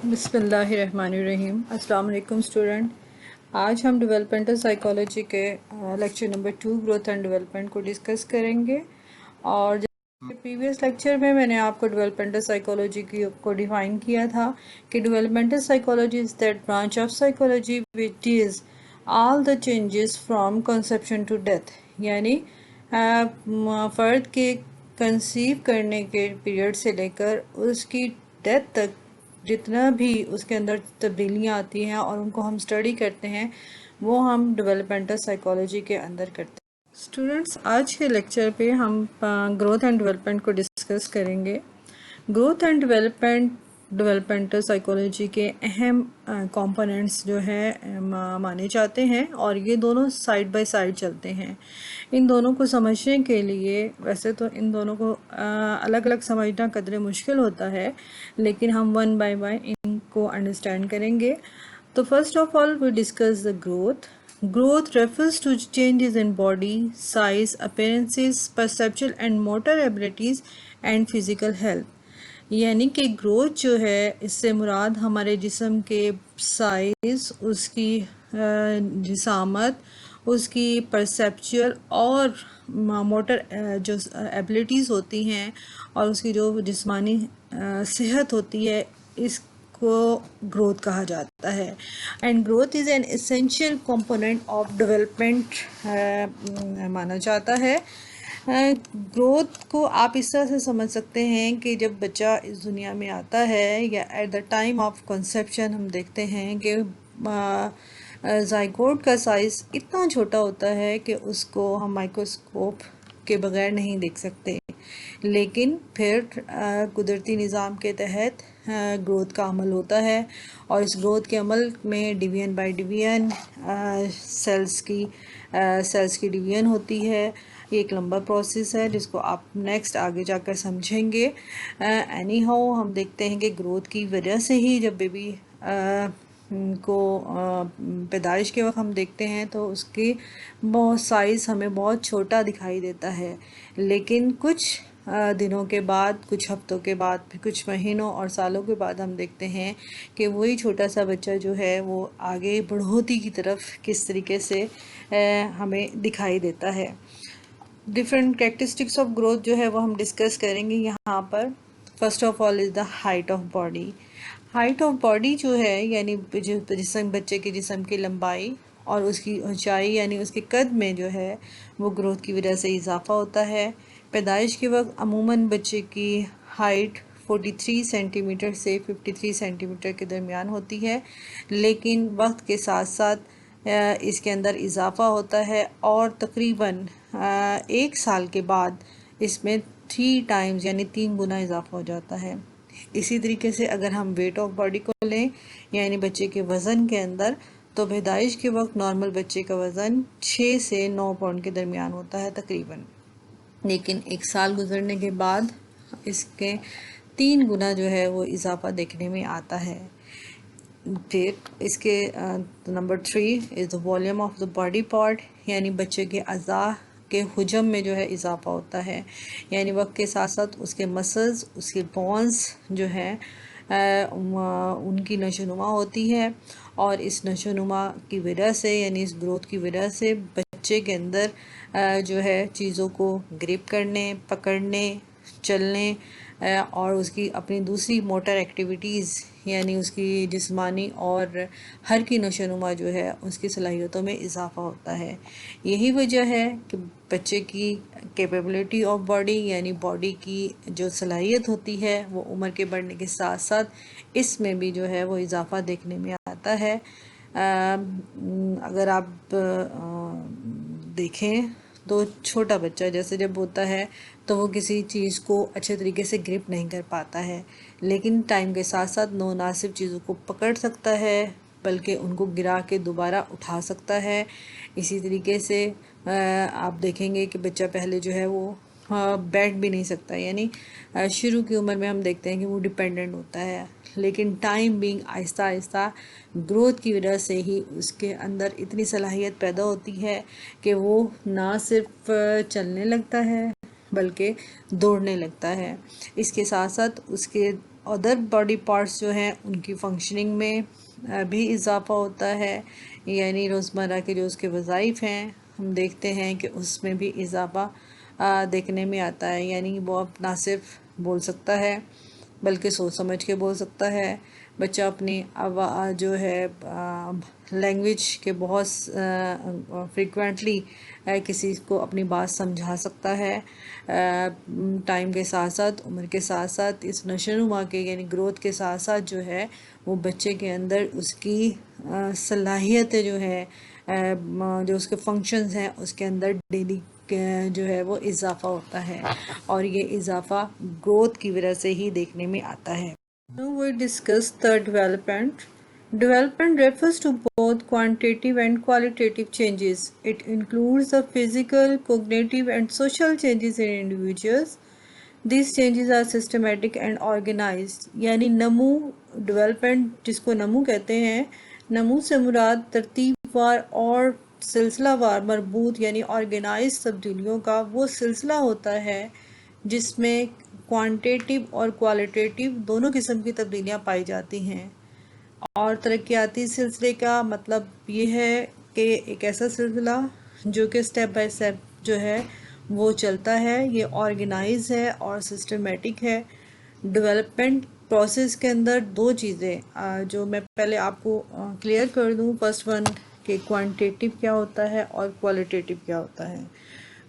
بسم اللہ الرحمن الرحیم۔ السلام علیکم اسٹوڈنٹ، آج ہم ڈیولپمنٹل سائیکالوجی کے lecture number 2 growth and development کو ڈسکس کریں گے۔ اور جیسے پریویس لیکچر میں نے آپ کو ڈیولپمنٹل سائیکالوجی کو ڈیفائن کیا تھا کہ developmental psychology is that branch of psychology which is all the changes from conception to death، یعنی فرد کے کنسیو کرنے کے پیریڈ سے لے کر اس کی ڈیتھ تک جتنا بھی اس کے اندر تبدیلیاں آتی ہیں اور ان کو ہم اسٹڈی کرتے ہیں وہ ہم ڈیولپمنٹل سائیکالوجی کے اندر کرتے ہیں۔ اسٹوڈنٹس، آج کے لیکچر پہ ہم گروتھ اینڈ ڈیولپمنٹ کو ڈسکس کریں گے۔ گروتھ اینڈ ڈیولپمنٹل سائیکالوجی کے اہم کمپوننٹس جو ہے مانے جاتے ہیں، اور یہ دونوں سائیڈ بائی سائیڈ چلتے ہیں۔ ان دونوں کو سمجھنے کے لیے ویسے تو ان دونوں کو الگ الگ سمجھنا قدرے مشکل ہوتا ہے، لیکن ہم ون بائی ون ان کو انڈرسٹینڈ کریں گے۔ تو first of all we discuss the growth. Growth refers to changes in body, size, appearances, perceptual and motor abilities and physical health۔ یعنی کہ گروتھ جو ہے اس سے مراد ہمارے جسم کے سائز، اس کی جسامت، اس کی پرسیپچول اور موٹر جو ایبلٹیز ہوتی ہیں اور اس کی جو جسمانی صحت ہوتی ہے، اس کو گروتھ کہا جاتا ہے۔ And growth is an essential component of development مانا جاتا ہے۔ گروتھ کو آپ اس طرح سے سمجھ سکتے ہیں کہ جب بچہ اس دنیا میں آتا ہے یا at the time of conception ہم دیکھتے ہیں کہ زائگوٹ کا سائز اتنا چھوٹا ہوتا ہے کہ اس کو ہم مائکروسکوپ کے بغیر نہیں دیکھ سکتے، لیکن پھر قدرتی نظام کے تحت گروتھ کا عمل ہوتا ہے، اور اس گروتھ کے عمل میں ڈویژن بائی ڈویژن سیلز کی ڈویژن ہوتی ہے۔ یہ ایک لمبا پروسیس ہے جس کو آپ نیکسٹ آگے جا کر سمجھیں گے۔ اینی ہاؤ ہم دیکھتے ہیں کہ گروتھ کی وجہ سے ہی جب بیبی کو پیدائش کے وقت ہم دیکھتے ہیں تو اس کی بہت سائز ہمیں بہت چھوٹا دکھائی دیتا ہے، لیکن کچھ دنوں کے بعد، کچھ ہفتوں کے بعد، پھر کچھ مہینوں اور سالوں کے بعد ہم دیکھتے ہیں کہ وہی چھوٹا سا بچہ جو ہے وہ آگے بڑھوتی کی طرف کس طریقے سے ہمیں دکھائی دیتا ہے۔ ڈفرینٹ کریکٹرسٹکس آف گروتھ جو ہے وہ ہم ڈسکس کریں گے یہاں پر۔ First of all is the height of body. Height of body جو ہے یعنی بچے کے جسم کی لمبائی اور اس کی اونچائی یعنی اس کے قد میں جو ہے وہ گروتھ کی وجہ سے اضافہ ہوتا ہے۔ پیدائش کے وقت عموماً بچے کی ہائٹ 43 سینٹی میٹر سے 53 سینٹی میٹر کے درمیان ہوتی ہے، لیکن وقت کے ساتھ ساتھ اس کے اندر اضافہ ہوتا ہے، اور تقریباً 1 سال کے بعد اس میں 3 ٹائمز یعنی 3 گنا اضافہ ہو جاتا ہے۔ اسی طریقے سے اگر ہم ویٹ آف باڈی کو لیں یعنی بچے کے وزن کے اندر، تو پیدائش کے وقت نارمل بچے کا وزن 6 سے 9 پاؤنڈ کے درمیان ہوتا ہے تقریباً، لیکن 1 سال گزرنے کے بعد اس کے 3 گنا جو ہے وہ اضافہ دیکھنے میں آتا ہے۔ پھر اس کے number 3 is the volume of the body part, یعنی بچے کے اعضاء کے حجم میں جو ہے اضافہ ہوتا ہے، یعنی وقت کے ساتھ ساتھ اس کے مسلز، اس کے بونز جو ہیں ان کی نشوونما ہوتی ہے، اور اس نشوونما کی وجہ سے یعنی اس گروتھ کی وجہ سے بچے کے اندر جو ہے چیزوں کو گرپ کرنے، پکڑنے، چلنے اور اس کی اپنی دوسری موٹر ایکٹیویٹیز یعنی اس کی جسمانی اور ہر کی نشوونما جو ہے اس کی صلاحیتوں میں اضافہ ہوتا ہے۔ یہی وجہ ہے کہ بچے کی کیپیبلٹی آف باڈی یعنی باڈی کی جو صلاحیت ہوتی ہے وہ عمر کے بڑھنے کے ساتھ ساتھ اس میں بھی جو ہے وہ اضافہ دیکھنے میں آتا ہے۔ اگر آپ دیکھیں تو چھوٹا بچہ جیسے جب ہوتا ہے تو وہ کسی چیز کو اچھے طریقے سے گرپ نہیں کر پاتا ہے، لیکن ٹائم کے ساتھ ساتھ مناسب چیزوں کو پکڑ سکتا ہے، بلکہ ان کو گرا کے دوبارہ اٹھا سکتا ہے۔ اسی طریقے سے آپ دیکھیں گے کہ بچہ پہلے جو ہے وہ بیٹھ بھی نہیں سکتا، یعنی شروع کی عمر میں ہم دیکھتے ہیں کہ وہ ڈیپینڈنٹ ہوتا ہے، لیکن ٹائم بینگ آہستہ آہستہ گروتھ کی وجہ سے ہی اس کے اندر اتنی صلاحیت پیدا ہوتی ہے کہ وہ نہ صرف چلنے لگتا ہے بلکہ دوڑنے لگتا ہے۔ اس کے ساتھ ساتھ اس کے ادر باڈی پارٹس جو ہیں ان کی فنکشننگ میں بھی اضافہ ہوتا ہے، یعنی روزمرہ کے جو اس کے وظائف ہیں ہم دیکھتے ہیں کہ اس میں بھی اضافہ دیکھنے میں آتا ہے، یعنی وہ اب نہ صرف بول سکتا ہے بلکہ سوچ سمجھ کے بول سکتا ہے۔ بچہ اپنی جو ہے لینگویج کے بہت فریکوینٹلی کسی کو اپنی بات سمجھا سکتا ہے۔ ٹائم کے ساتھ ساتھ، عمر کے ساتھ ساتھ، اس نشوونما کے یعنی گروتھ کے ساتھ ساتھ جو ہے وہ بچے کے اندر اس کی صلاحیتیں جو ہے جو اس کے فنکشنز ہیں اس کے اندر ڈیلی جو ہے وہ اضافہ ہوتا ہے، اور یہ اضافہ گروتھ کی وجہ سے ہی دیکھنے میں آتا ہے۔ Now we discuss the development. Development refers to both quantitative and qualitative changes. It includes the physical, cognitive, and social changes in individuals. These changes are systematic and organized. یعنی نمو ڈیولپمنٹ جس کو نمو کہتے ہیں، نمو سے مراد ترتیب وار اور سلسلہ وار مربوط یعنی آرگنائز تبدیلیوں کا وہ سلسلہ ہوتا ہے جس میں کوانٹیٹیو اور کوالٹیٹیو دونوں قسم کی تبدیلیاں پائی جاتی ہیں۔ اور ترقیاتی سلسلے کا مطلب یہ ہے کہ ایک ایسا سلسلہ جو کہ سٹیپ بائی سٹیپ جو ہے وہ چلتا ہے، یہ آرگنائز ہے اور سسٹمیٹک ہے۔ ڈیولپمنٹ پروسیس کے اندر دو چیزیں جو میں پہلے آپ کو کلیئر کر دوں، فرسٹ ون کہ کوانٹیٹیو کیا ہوتا ہے اور کوالٹیٹیو کیا ہوتا ہے۔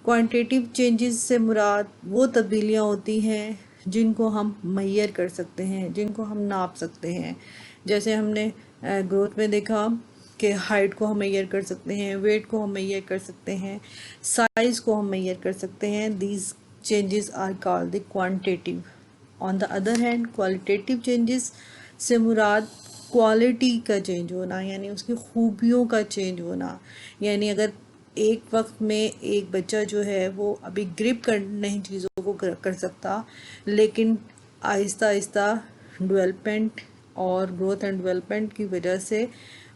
کوانٹیٹیو چینجز سے مراد وہ تبدیلیاں ہوتی ہیں جن کو ہم میئر کر سکتے ہیں، جن کو ہم ناپ سکتے ہیں، جیسے ہم نے گروتھ میں دیکھا کہ ہائٹ کو ہم میئر کر سکتے ہیں، ویٹ کو ہم میئر کر سکتے ہیں، سائز کو ہم میئر کر سکتے ہیں۔ These changes are called the quantitative. On the other hand qualitative changes سے مراد کوالٹی کا چینج ہونا، یعنی اس کی خوبیوں کا چینج ہونا، یعنی اگر ایک وقت میں ایک بچہ جو ہے وہ ابھی گرپ کر نہیں چیزوں کو کر سکتا، لیکن آہستہ آہستہ ڈیولپمنٹ اور گروتھ اینڈ ڈیولپمنٹ کی وجہ سے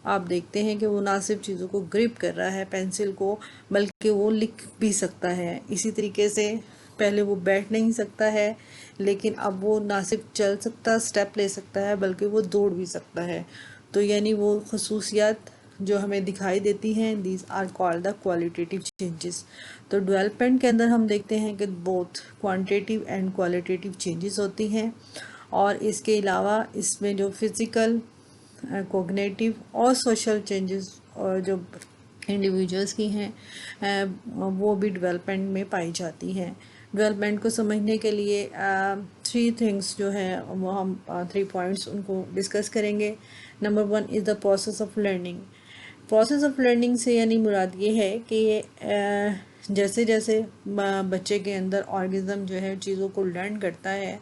آپ دیکھتے ہیں کہ وہ نہ صرف چیزوں کو گرپ کر رہا ہے پینسل کو، بلکہ وہ لکھ بھی سکتا ہے۔ اسی طریقے سے پہلے وہ بیٹھ نہیں سکتا ہے، لیکن اب وہ نہ صرف چل سکتا، سٹیپ لے سکتا ہے، بلکہ وہ دوڑ بھی سکتا ہے۔ تو یعنی وہ خصوصیات جو ہمیں دکھائی دیتی ہیں، these are called the qualitative changes. تو ڈیولپمنٹ کے اندر ہم دیکھتے ہیں کہ both quantitative and qualitative changes ہوتی ہیں، اور اس کے علاوہ اس میں جو فزیکل، کوگنیٹیو اور سوشل چینجز اور جو انڈیویجولس کی ہیں وہ بھی ڈیولپمنٹ میں پائی جاتی ہیں۔ ڈیولپمنٹ کو سمجھنے کے لیے 3 تھنگس جو ہیں وہ ہم 3 پوائنٹس ان کو ڈسکس کریں گے۔ Number 1 is the process of learning. Process of learning سے یعنی مراد یہ ہے کہ جیسے جیسے بچے کے اندر آرگزم جو ہے چیزوں کو لرن کرتا ہے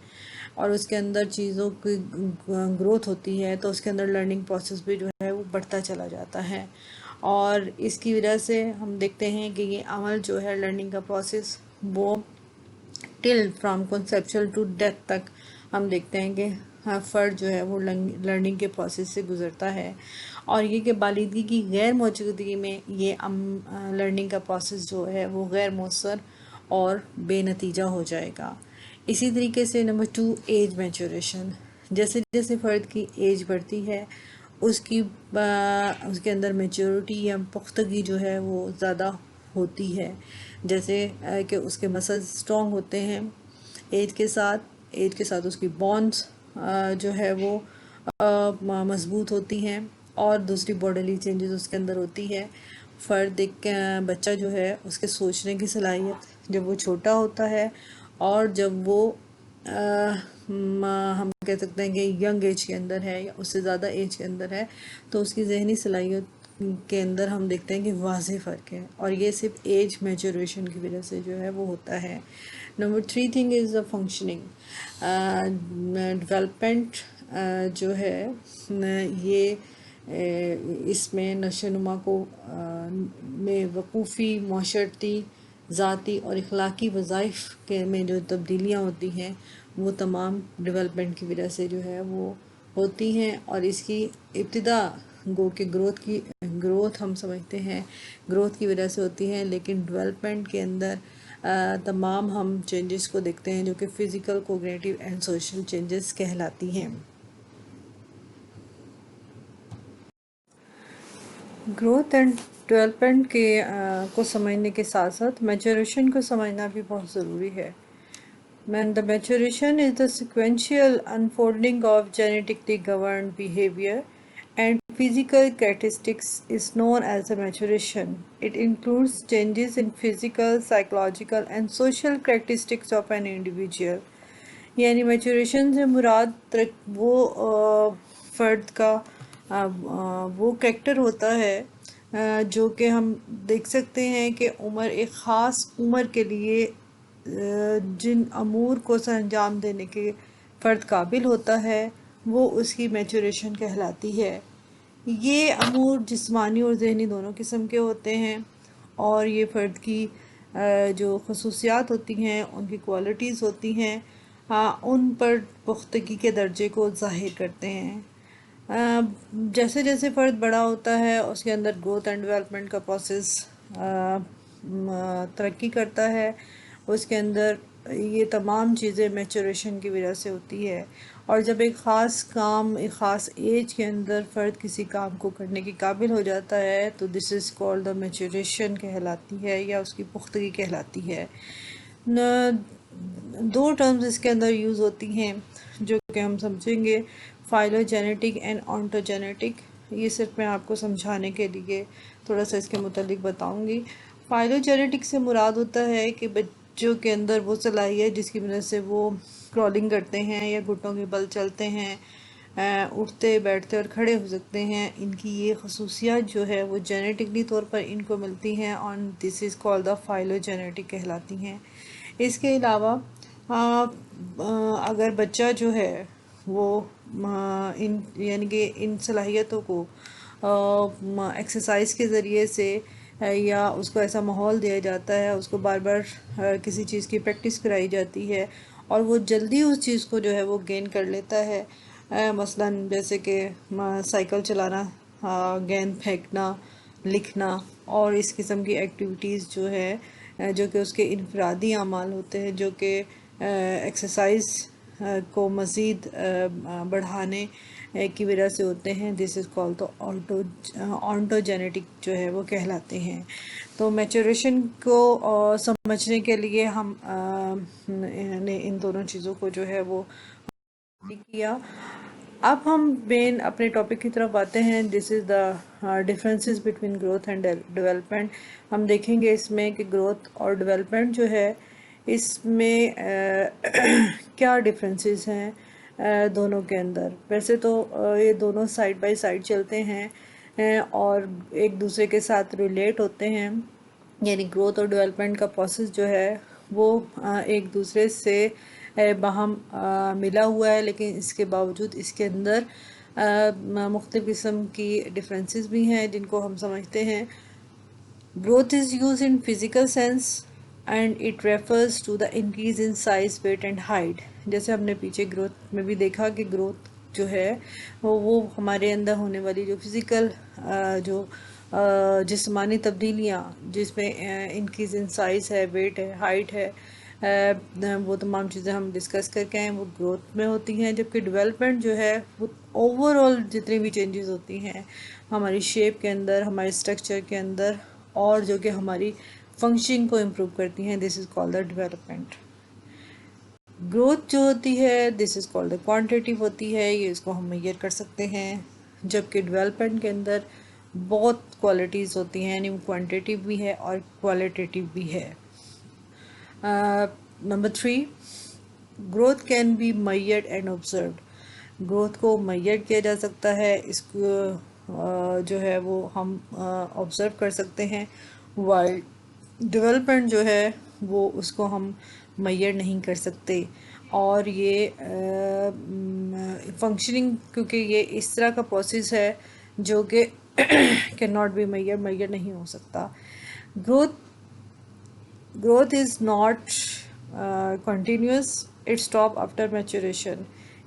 اور اس کے اندر چیزوں کی گروتھ ہوتی ہے، تو اس کے اندر لرننگ پروسیس بھی جو ہے وہ بڑھتا چلا جاتا ہے، اور اس کی وجہ سے ہم دیکھتے ہیں کہ یہ عمل جو ہے لرننگ کا پروسیس وہ ٹل فرام کنسیپچل ٹو ڈیتھ تک ہم دیکھتے ہیں کہ فرد جو ہے وہ لرننگ کے پروسیس سے گزرتا ہے، اور یہ کہ بالغی کی غیر موجودگی میں یہ لرننگ کا پروسیس جو ہے وہ غیر مؤثر اور بے نتیجہ ہو جائے گا۔ اسی طریقے سے نمبر 2 ایج میچوریشن۔ جیسے جیسے فرد کی ایج بڑھتی ہے اس کے اندر میچورٹی یا پختگی جو ہے وہ زیادہ ہوتی ہے، جیسے کہ اس کے مسلز اسٹرانگ ہوتے ہیں ایج کے ساتھ اس کی بونز جو ہے وہ مضبوط ہوتی ہیں، اور دوسری باڈیلی چینجز اس کے اندر ہوتی ہے۔ فرد ایک بچہ جو ہے اس کے سوچنے کی صلاحیت جب وہ چھوٹا ہوتا ہے اور جب وہ ہم کہہ سکتے ہیں کہ ینگ ایج کے اندر ہے یا اس سے زیادہ ایج کے اندر ہے، تو اس کی ذہنی صلاحیت کے اندر ہم دیکھتے ہیں کہ واضح فرق ہے، اور یہ صرف ایج میچوریشن کی وجہ سے جو ہے وہ ہوتا ہے۔ Number 3 thing is the functioning. Development جو ہے یہ اس میں نشو و نما کو میں وقوفی، معاشرتی، ذاتی اور اخلاقی وظائف کے میں جو تبدیلیاں ہوتی ہیں وہ تمام ڈیولپمنٹ کی وجہ سے جو ہے وہ ہوتی ہیں، اور اس کی ابتدا گو کہ گروتھ ہم سمجھتے ہیں گروتھ کی وجہ سے ہوتی ہے، لیکن ڈیولپمنٹ کے اندر تمام ہم چینجز کو دیکھتے ہیں جو کہ physical, cognitive and social changes کہلاتی ہیں۔ گروتھ اینڈ ڈیولپمنٹ کو سمجھنے کے ساتھ ساتھ میچوریشن کو سمجھنا بھی بہت ضروری ہے۔ The maturation is the sequential unfolding of genetically governed behavior and physical characteristics is known as the maturation. It includes changes in physical, psychological and social characteristics of an individual. یعنی maturation سے مراد وہ فرد کا وہ character ہوتا ہے جو کہ ہم دیکھ سکتے ہیں کہ ایک خاص عمر کے لیے جن امور کو سر انجام دینے کے فرد قابل ہوتا ہے وہ اس کی میچوریشن کہلاتی ہے۔ یہ امور جسمانی اور ذہنی دونوں قسم کے ہوتے ہیں اور یہ فرد کی جو خصوصیات ہوتی ہیں، ان کی کوالٹیز ہوتی ہیں، ان پر پختگی کے درجے کو ظاہر کرتے ہیں۔ جیسے جیسے فرد بڑا ہوتا ہے اس کے اندر گروتھ اینڈ ڈیولپمنٹ کا پروسیس ترقی کرتا ہے، اس کے اندر یہ تمام چیزیں میچوریشن کی وجہ سے ہوتی ہے۔ اور جب ایک خاص کام ایک خاص ایج کے اندر فرد کسی کام کو کرنے کے قابل ہو جاتا ہے تو دس از کالڈ دا میچوریشن کہلاتی ہے یا اس کی پختگی کہلاتی ہے۔ دو ٹرمز اس کے اندر یوز ہوتی ہیں جو کہ ہم سمجھیں گے، فائلوجینیٹک اینڈ آنٹوجینیٹک۔ یہ صرف میں آپ کو سمجھانے کے لیے تھوڑا سا اس کے متعلق بتاؤں گی۔ فائلوجینیٹک سے مراد ہوتا ہے کہ بچوں کے اندر وہ صلاحیت جس کی وجہ سے وہ کرالنگ کرتے ہیں یا گھٹنوں کے بل چلتے ہیں، اٹھتے بیٹھتے اور کھڑے ہو سکتے ہیں، ان کی یہ خصوصیات جو ہے وہ جینیٹکلی طور پر ان کو ملتی ہیں اور دس از کالڈ دا فائلوجینیٹک کہلاتی ہیں۔ اس کے علاوہ اگر بچہ جو ہے وہ یعنی کہ ان صلاحیتوں کو ایکسرسائز کے ذریعے سے یا اس کو ایسا ماحول دیا جاتا ہے، اس کو بار بار کسی چیز کی پریکٹس کرائی جاتی ہے اور وہ جلدی اس چیز کو جو ہے وہ گین کر لیتا ہے، مثلاً جیسے کہ سائیکل چلانا، گیند پھینکنا، لکھنا اور اس قسم کی ایکٹیویٹیز جو ہے جو کہ اس کے انفرادی اعمال ہوتے ہیں جو کہ ایکسرسائز کو مزید بڑھانے کی وجہ سے ہوتے ہیں، دس از کالڈ تو آنٹوجینیٹک جو ہے وہ کہلاتے ہیں۔ تو میچوریشن کو سمجھنے کے لیے ہم نے ان دونوں چیزوں کو جو ہے وہ کیا۔ اب ہم مین اپنے ٹاپک کی طرف آتے ہیں، this is the differences between growth and development. ہم دیکھیں گے اس میں کہ گروتھ اور ڈیولپمنٹ جو ہے اس میں کیا ڈفرینسز ہیں دونوں کے اندر۔ ویسے تو یہ دونوں سائڈ بائی سائڈ چلتے ہیں اور ایک دوسرے کے ساتھ ریلیٹ ہوتے ہیں، یعنی گروتھ اور ڈیولپمنٹ کا پروسیس جو ہے وہ ایک دوسرے سے باہم ملا ہوا ہے، لیکن اس کے باوجود اس کے اندر مختلف قسم کی ڈفرینسز بھی ہیں جن کو ہم سمجھتے ہیں۔ Growth is used in physical sense and it refers to the increase in size, weight and height. جیسے ہم نے پیچھے گروتھ میں بھی دیکھا کہ گروتھ جو ہے وہ ہمارے اندر ہونے والی جو فزیکل جو جسمانی تبدیلیاں جس میں انکریز ان سائز ہے، ویٹ ہے، ہائٹ ہے، وہ تمام چیزیں ہم ڈسکس کر کے ہیں، وہ گروتھ میں ہوتی ہیں۔ جبکہ ڈیولپمنٹ جو ہے وہ اوور آل جتنی بھی چینجز ہوتی ہیں ہماری شیپ کے اندر، ہمارے اسٹرکچر کے اندر اور جو کہ ہماری فنکشننگ کو امپروو کرتی ہیں، this is called the development. Growth جو ہوتی ہے دس از کالڈ کوانٹیٹیو ہوتی ہے، یہ اس کو ہم میئر کر سکتے ہیں، جبکہ ڈیولپمنٹ کے اندر بہت کوالٹیز ہوتی ہیں، یعنی کوانٹیٹیو بھی ہے اور کوالٹیٹیو بھی ہے۔ Number 3، growth can be measured and observed. Growth کو میئر کیا جا سکتا ہے، اس کو جو ہے وہ ہم آبزرو کر سکتے ہیں، وائل ڈیولپمنٹ جو ہے وہ اس کو ہم میئر نہیں کر سکتے۔ اور یہ فنکشننگ کیونکہ یہ اس طرح کا پروسیس ہے جو کہ کین ناٹ بی میئر نہیں ہو سکتا۔ Growth is not continuous, it stop after maturation.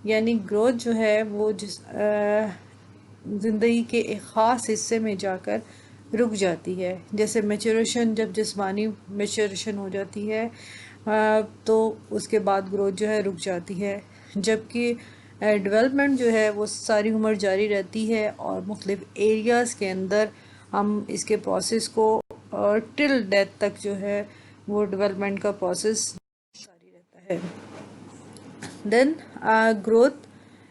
یعنی گروتھ جو ہے وہ زندگی کے ایک خاص حصے میں جا کر رک جاتی ہے. جیسے میچوریشن، جب جسمانی میچوریشن ہو جاتی ہے تو اس کے بعد گروتھ جو ہے رک جاتی ہے، جبکہ ڈیولپمنٹ جو ہے وہ ساری عمر جاری رہتی ہے، اور مختلف ایریاز کے اندر ہم اس کے پروسیس کو ٹل ڈیتھ تک جو ہے وہ ڈیولپمنٹ کا پروسیس جاری رہتا ہے. Then growth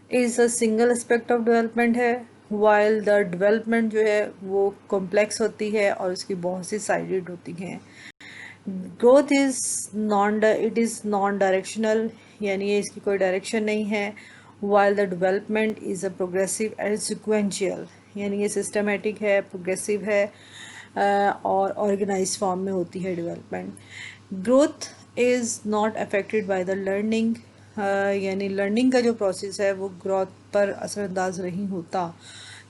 is a single aspect of development ہے، وائل دا ڈیولپمنٹ جو ہے وہ کمپلیکس ہوتی ہے اور اس کی بہت سی سائڈڈ ہوتی ہیں. Growth it is naan directional, یعنی اس کی کوئی ڈائریکشن نہیں ہے. While the development is a progressive and sequential, یعنی یہ سسٹمیٹک ہے، پروگریسو ہے اور آرگنائز فارم میں ہوتی ہے development. Growth is not affected by the learning, یعنی لرننگ کا جو پروسیس ہے وہ گروتھ پر اثر انداز نہیں ہوتا،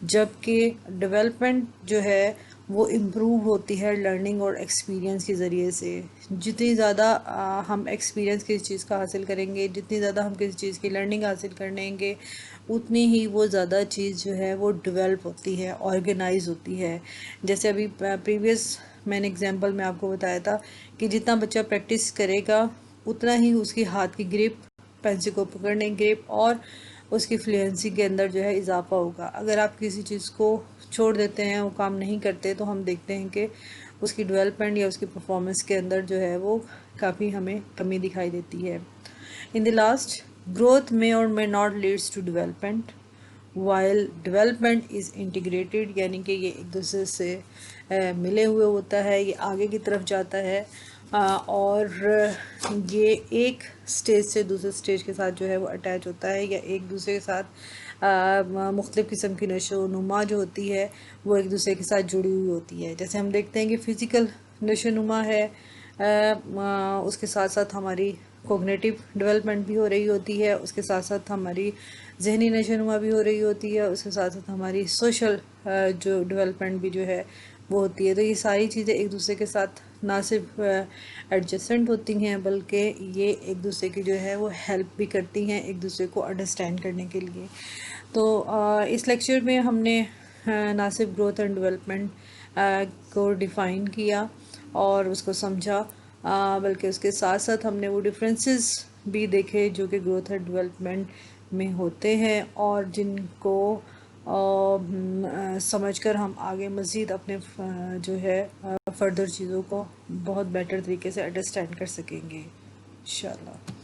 جبکہ ڈیولپمنٹ جو ہے وہ امپروو ہوتی ہے لرننگ اور ایکسپیرینس کے ذریعے سے. جتنی زیادہ ہم ایکسپیرینس کسی چیز کا حاصل کریں گے، جتنی زیادہ ہم کسی چیز کی لرننگ حاصل کر لیں گے، اتنی ہی وہ زیادہ چیز جو ہے وہ ڈیولپ ہوتی ہے، آرگنائز ہوتی ہے. جیسے ابھی پریویس میں نے ایگزامپل میں آپ کو بتایا تھا کہ جتنا بچہ پریکٹس کرے گا اتنا ہی اس کی ہاتھ کی گرپ، پینسل کو پکڑنے کی گرپ اور اس کی فلوئنسی کے اندر جو ہے اضافہ ہوگا. اگر آپ کسی چیز کو چھوڑ دیتے ہیں، وہ کام نہیں کرتے، تو ہم دیکھتے ہیں کہ اس کی ڈیولپمنٹ یا اس کی پرفارمنس کے اندر جو ہے وہ کافی ہمیں کمی دکھائی دیتی ہے. In the last, growth may or may not leads to development while development is integrated، یعنی کہ یہ ایک دوسرے سے ملے ہوئے ہوتا ہے، یہ آگے کی طرف جاتا ہے اور یہ ایک سٹیج سے دوسرے سٹیج کے ساتھ جو ہے وہ اٹیچ ہوتا ہے، یا ایک دوسرے کے ساتھ مختلف قسم کی نشو و نما جو ہوتی ہے وہ ایک دوسرے کے ساتھ جڑی ہوئی ہوتی ہے. جیسے ہم دیکھتے ہیں کہ فزیکل نشو و نما ہے، اس کے ساتھ ساتھ ہماری کوگنیٹیو ڈیولپمنٹ بھی ہو رہی ہوتی ہے، اس کے ساتھ ساتھ ہماری ذہنی نشو و نما بھی ہو رہی ہوتی ہے، اس کے ساتھ ساتھ ہماری سوشل جو ڈیولپمنٹ بھی جو ہے وہ ہوتی ہے. تو یہ ساری چیزیں ایک دوسرے کے ساتھ نہ صرف ایڈجسٹنٹ ہوتی ہیں بلکہ یہ ایک دوسرے کی جو ہے وہ ہیلپ بھی کرتی ہیں ایک دوسرے کو انڈرسٹینڈ کرنے کے لیے. تو اس لیکچر میں ہم نے نہ صرف گروتھ اینڈ ڈیولپمنٹ کو ڈیفائن کیا اور اس کو سمجھا، بلکہ اس کے ساتھ ساتھ ہم نے وہ ڈفرینسز بھی دیکھے جو کہ گروتھ اینڈ ڈیولپمنٹ میں ہوتے ہیں، اور جن کو سمجھ کر ہم آگے مزید اپنے جو ہے فردر چیزوں کو بہت بیٹر طریقے سے انڈرسٹینڈ کر سکیں گے انشاءاللہ.